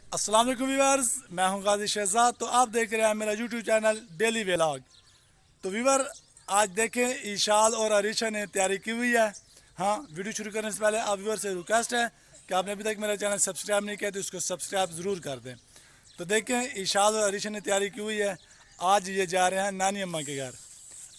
अस्सलाम वालेकुम व्यूअर्स, मैं हूं गाजी शहजाद। तो आप देख रहे हैं मेरा यूट्यूब चैनल डेली व्लॉग। तो व्यूअर, आज देखें ईशाल और अरीशा ने तैयारी की हुई है। हाँ, वीडियो शुरू करने से पहले आप व्यूअर से रिक्वेस्ट है कि आपने अभी तक मेरा चैनल सब्सक्राइब नहीं किया तो उसको सब्सक्राइब ज़रूर कर दें। तो देखें, ईशाल और अरीशा ने तैयारी की हुई है। आज ये जा रहे हैं नानी अम्मा के घर।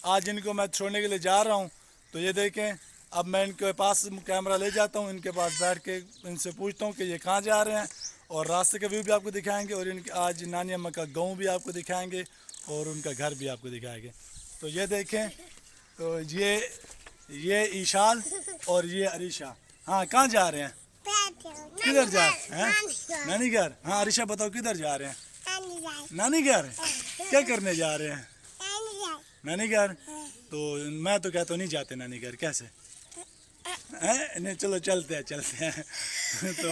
आज इनको मैं छोड़ने के लिए जा रहा हूँ। तो ये देखें, अब मैं इनके पास कैमरा ले जाता हूँ, इनके पास बैठ के इनसे पूछता हूँ कि ये कहाँ जा रहे हैं, और रास्ते का व्यू भी आपको दिखाएंगे, और इनके आज नानी अम्मा का गाँव भी आपको दिखाएंगे, और उनका घर भी आपको दिखाएंगे। तो ये देखें, तो ये ईशान और ये अरीशा। हाँ, कहाँ जा रहे हैं? किधर जा रहे हैं? नानी घर। हाँ अरीशा, बताओ किधर जा रहे हैं? नानी घर। क्या करने जा रहे हैं? नानी घर। तो मैं तो कहता हूँ नहीं जाते नानी घर, कैसे हैं? नहीं, चलो चलते हैं तो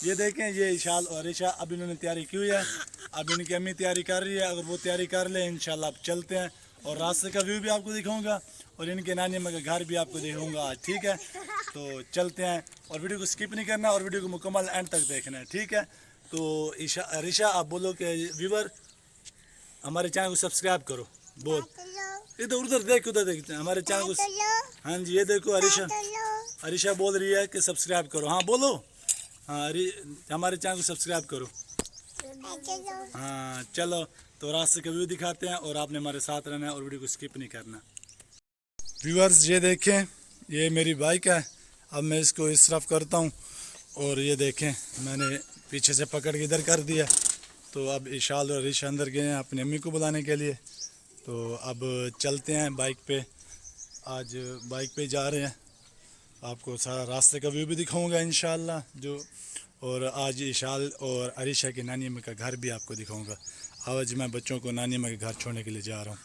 ये देखें, ये इशाल और ईशा अब इन्होंने तैयारी की हुई है। अब इनकी अम्मी तैयारी कर रही है, अगर वो तैयारी कर ले इंशाल्लाह अब चलते हैं, और रास्ते का व्यू भी आपको दिखाऊंगा, और इनके नानी अम्मा का घर भी आपको दिखाऊंगा आज। ठीक है, तो चलते हैं, और वीडियो को स्किप नहीं करना, और वीडियो को मुकम्मल एंड तक देखना है। ठीक है, तो ईशा अरीशा, आप बोलो कि व्यूवर हमारे चैनल को सब्सक्राइब करो। बोल, इधर उधर देख, उधर देखते हैं हमारे चैनल को। हाँ जी, ये देखो अरीशा, अरीशा बोल रही है कि सब्सक्राइब करो। हाँ बोलो। हाँ हमारे चैनल को सब्सक्राइब करो। हाँ चलो, तो रास्ते का व्यू दिखाते हैं, और आपने हमारे साथ रहना है और वीडियो को स्किप नहीं करना। व्यूअर्स, ये देखें, ये मेरी बाइक है। अब मैं इसको इस तरफ करता हूँ, और ये देखें मैंने पीछे से पकड़ के इधर कर दिया। तो अब इशाल और अरीशा अंदर गए हैं अपनी अम्मी को बुलाने के लिए। तो अब चलते हैं बाइक पे। आज बाइक पे जा रहे हैं, आपको सारा रास्ते का व्यू भी दिखाऊंगा इंशाल्लाह जो। और आज इशाल और अरीशा की नानी अम्मी का घर भी आपको दिखाऊंगा। आज मैं बच्चों को नानी अम्मी के घर छोड़ने के लिए जा रहा हूँ।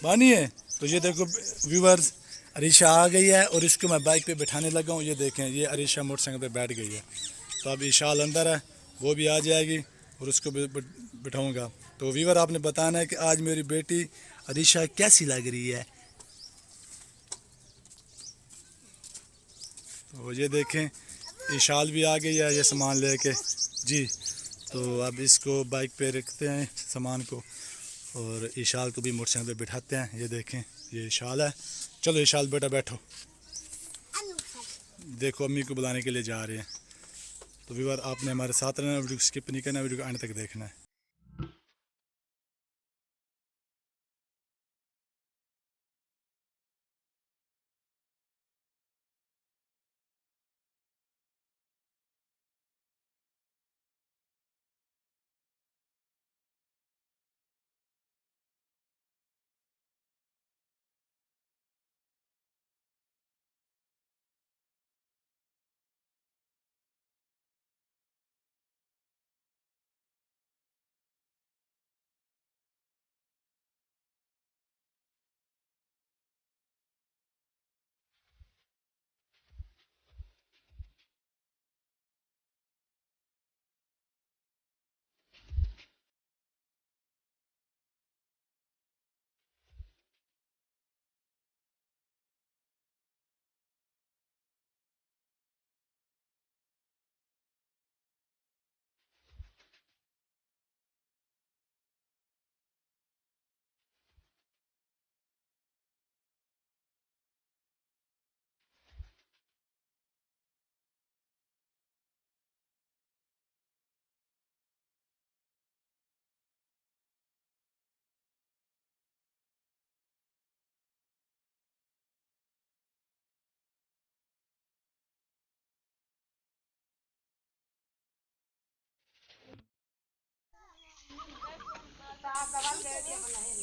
बानी है। तो ये देखो व्यूवर्स, अरीशा आ गई है, और इसको मैं बाइक पे बिठाने लगा हूँ। ये देखें, ये अरीशा मोटरसाइकिल पे बैठ गई है। तो अब इशाल अंदर है, वो भी आ जाएगी, और उसको भी बिठाऊंगा। तो व्यूवर, आपने बताना है कि आज मेरी बेटी अरीशा कैसी लग रही है। तो ये देखें, इशाल भी आ गई है ये सामान लेके जी। तो अब इसको बाइक पे रखते हैं सामान को, और इशाल को भी मोटरसाइकिल पे बिठाते हैं। ये देखें, ये इशाल है। चलो इशाल बेटा बैठो। देखो, अम्मी को बुलाने के लिए जा रहे हैं। तो व्यूअर, आपने हमारे साथ रहना, वीडियो को स्किप नहीं करना, वीडियो को एंड तक देखना है।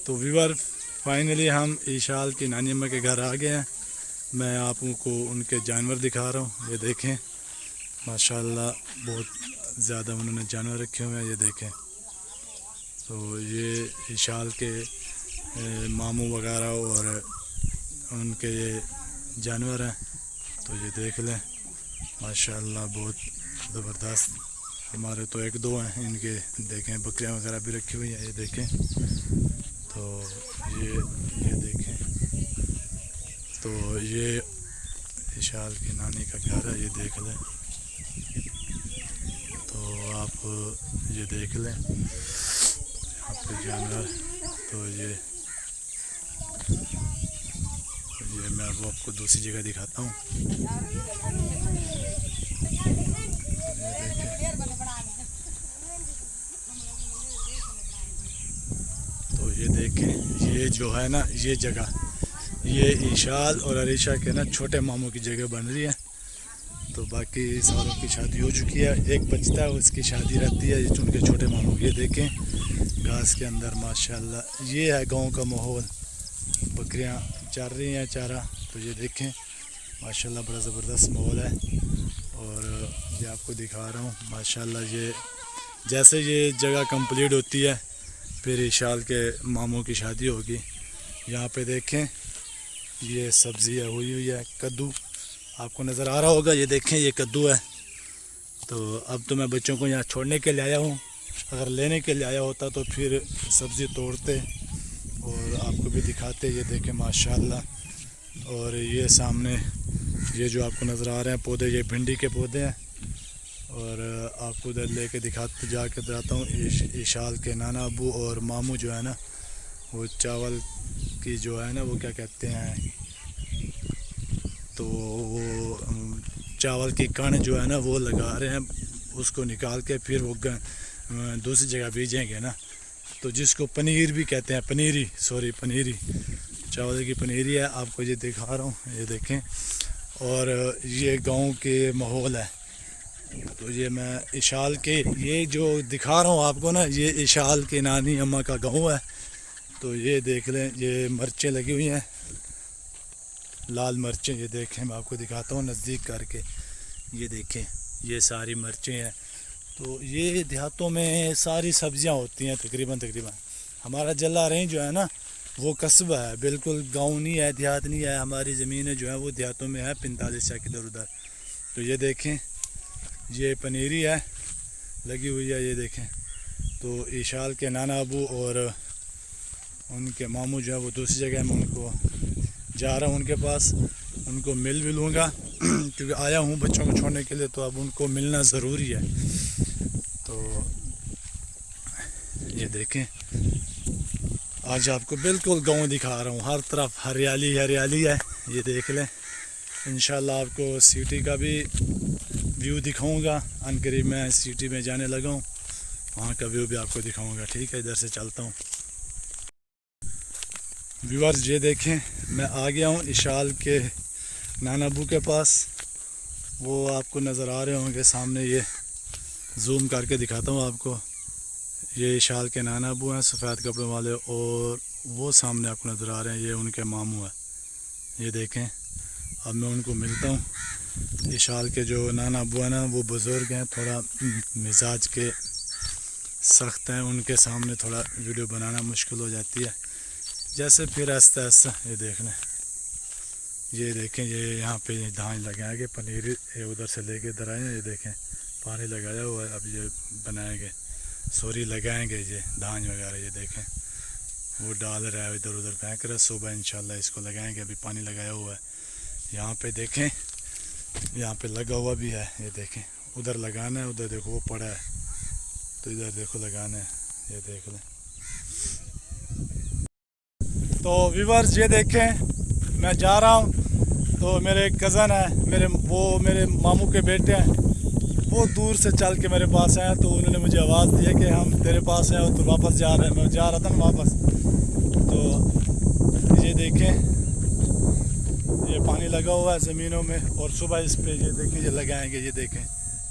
तो व्यूअर, फाइनली हम इशाल की नानी अम्मा के घर आ गए हैं। मैं आपको उनके जानवर दिखा रहा हूँ। ये देखें, माशाल्लाह बहुत ज़्यादा उन्होंने जानवर रखे हुए हैं। ये देखें, तो ये इशाल के मामू वगैरह और उनके ये जानवर हैं। तो ये देख लें, माशाल्लाह बहुत ज़बरदस्त। हमारे तो एक दो हैं, इनके देखें बकरियां वगैरह भी रखी हुई हैं। ये देखें, तो ये देखें, तो ये विशाल की नानी का घर है, ये देख लें। तो आप ये देख लें यहाँ पे जानवर। तो ये मैं अब आपको दूसरी जगह दिखाता हूँ। तो ये देखें, ये जो है ना, ये जगह, ये ईशाल और अरीशा के ना छोटे मामू की जगह बन रही है। तो बाकी सारों की शादी हो चुकी है, एक बचता है उसकी शादी रहती है, ये उनके छोटे मामू। ये देखें घास के अंदर माशाल्लाह, ये है गांव का माहौल। बकरियां चर रही हैं चारा। तो ये देखें माशाल्लाह बड़ा ज़बरदस्त माहौल है। और ये आपको दिखा रहा हूँ माशाल्लाह। ये जैसे ये जगह कंप्लीट होती है फिर ईशाल के मामू की शादी होगी। यहाँ पे देखें ये सब्ज़ी हुई है, कद्दू आपको नज़र आ रहा होगा। ये देखें ये कद्दू है। तो अब तो मैं बच्चों को यहाँ छोड़ने के लिए आया हूँ, अगर लेने के लिए आया होता तो फिर सब्ज़ी तोड़ते और आपको भी दिखाते। ये देखें माशाल्लाह। और ये सामने ये जो आपको नज़र आ रहे हैं पौधे, ये भिंडी के पौधे हैं। और आपको उधर लेके दिखाते जाके बताता हूँ। ईशाल के नाना अबू और मामू जो है ना, वो चावल की जो है ना, वो क्या कहते हैं, तो वो चावल की कण जो है ना वो लगा रहे हैं, उसको निकाल के फिर वो दूसरी जगह बीजेंगे ना। तो जिसको पनीर भी कहते हैं, पनीरी, सॉरी पनीरी, चावल की पनीरी है। आपको ये दिखा रहा हूँ, ये देखें। और ये गांव के माहौल है। तो ये मैं ईशाल के, ये जो दिखा रहा हूँ आपको ना, ये ईशाल के नानी अम्मा का गांव है। तो ये देख लें, ये मिर्चें लगी हुई हैं, लाल मिर्चें। ये देखें मैं आपको दिखाता हूँ नज़दीक करके। ये देखें ये सारी मिर्चें हैं। तो ये देहातों में सारी सब्जियां होती हैं तकरीबन। हमारा जल्ला रेंज जो है ना वो कस्बा है, बिल्कुल गांव नहीं है, देहात नहीं है। हमारी ज़मीनें जो है वो देहातों में है, 45 चक इधर उधर। तो ये देखें ये पनीरी है लगी हुई है, ये देखें। तो ईशाल के नाना अबू और उनके मामू जो है वो दूसरी जगह में, उनको जा रहा हूँ उनके पास, उनको मिल भी लूँगा क्योंकि आया हूँ बच्चों को छोड़ने के लिए। तो अब उनको मिलना ज़रूरी है। तो ये देखें आज आपको बिल्कुल गांव दिखा रहा हूँ, हर तरफ हरियाली हरियाली है। ये देख लें। इंशाल्लाह आपको सिटी का भी व्यू दिखाऊंगा। अनकरीब मैं सिटी में जाने लगा हूँ, वहाँ का व्यू भी आपको दिखाऊंगा। ठीक है, इधर से चलता हूँ। व्यूअर्स ये देखें मैं आ गया हूँ ईशाल के नाना अबू के पास। वो आपको नज़र आ रहे होंगे सामने, ये जूम करके दिखाता हूँ आपको। ये ईशाल के नाना अबू हैं सफ़ेद कपड़ों वाले, और वो सामने आपको नज़र आ रहे हैं ये उनके मामू हैं। ये देखें अब मैं उनको मिलता हूँ। ईशाल के जो नाना अबू हैं ना वो बुज़ुर्ग हैं, थोड़ा मिजाज के सख्त हैं, उनके सामने थोड़ा वीडियो बनाना मुश्किल हो जाती है। जैसे फिर आहिस्ता आहिस्ता ये देख लें। ये देखें ये यहाँ पे धान लगाएंगे, पनीर ये उधर से लेके इधर आए हैं। ये देखें पानी लगाया हुआ है, अब ये बनाएंगे, सोरी लगाएंगे ये धान वगैरह। ये देखें वो डाल रहा है, इधर उधर फेंक रहा है। सुबह इंशाल्लाह इसको लगाएंगे, अभी पानी लगाया हुआ है। यहाँ पे देखें यहाँ पे लगा हुआ भी है। ये देखें उधर लगाना है, उधर देखो वो पड़ा है, तो इधर देखो लगाना है। ये देख लें। तो व्यूअर्स ये देखें मैं जा रहा हूँ। तो मेरे कज़न है, मेरे मामू के बेटे हैं, वो दूर से चल के मेरे पास आए। तो उन्होंने मुझे आवाज़ दी है कि हम तेरे पास हैं, और तो वापस जा रहे हैं। मैं जा रहा था ना वापस। तो ये देखें ये पानी लगा हुआ है ज़मीनों में, और सुबह इस पे ये देखें ये लगाएंगे। ये देखें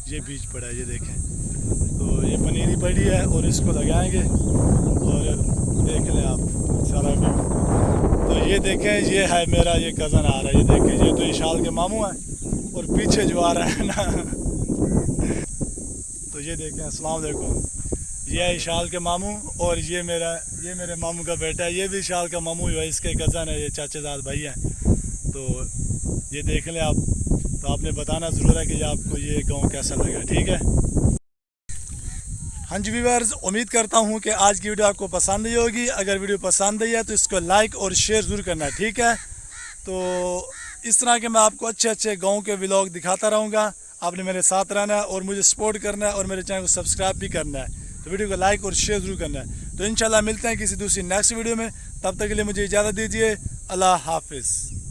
ये बीज पड़ा है, ये देखें। तो ये पनीरी पड़ी है और इसको लगाएंगे, और देख लें आप सारा व्यू। तो ये देखें ये है मेरा ये कज़न आ रहा है। ये देखें ये तो ईशाल के मामू हैं, और पीछे जो आ रहा है ना तो ये देखें अस्सलाम वालेकुम, ये है ईशाल के मामू, और ये मेरे मामू का बेटा है। ये भी ईशाल का मामू है, इसके कज़न है, ये चाचेदार भाई हैं। तो ये देख लें आप। तो आपने बताना ज़रूर है कि आपको ये गाँव कैसा लगा। ठीक है। हाँ जी व्यूअर्स, उम्मीद करता हूँ कि आज की वीडियो आपको पसंद आई होगी। अगर वीडियो पसंद आई है तो इसको लाइक और शेयर ज़रूर करना है। ठीक है। तो इस तरह के मैं आपको अच्छे अच्छे गाँव के व्लॉग दिखाता रहूँगा। आपने मेरे साथ रहना है और मुझे सपोर्ट करना है और मेरे चैनल को सब्सक्राइब भी करना है। तो वीडियो को लाइक और शेयर जरूर करना है। तो इंशाल्लाह मिलते हैं किसी दूसरी नेक्स्ट वीडियो में। तब तक के लिए मुझे इजाज़त दीजिए। अल्लाह हाफिज़।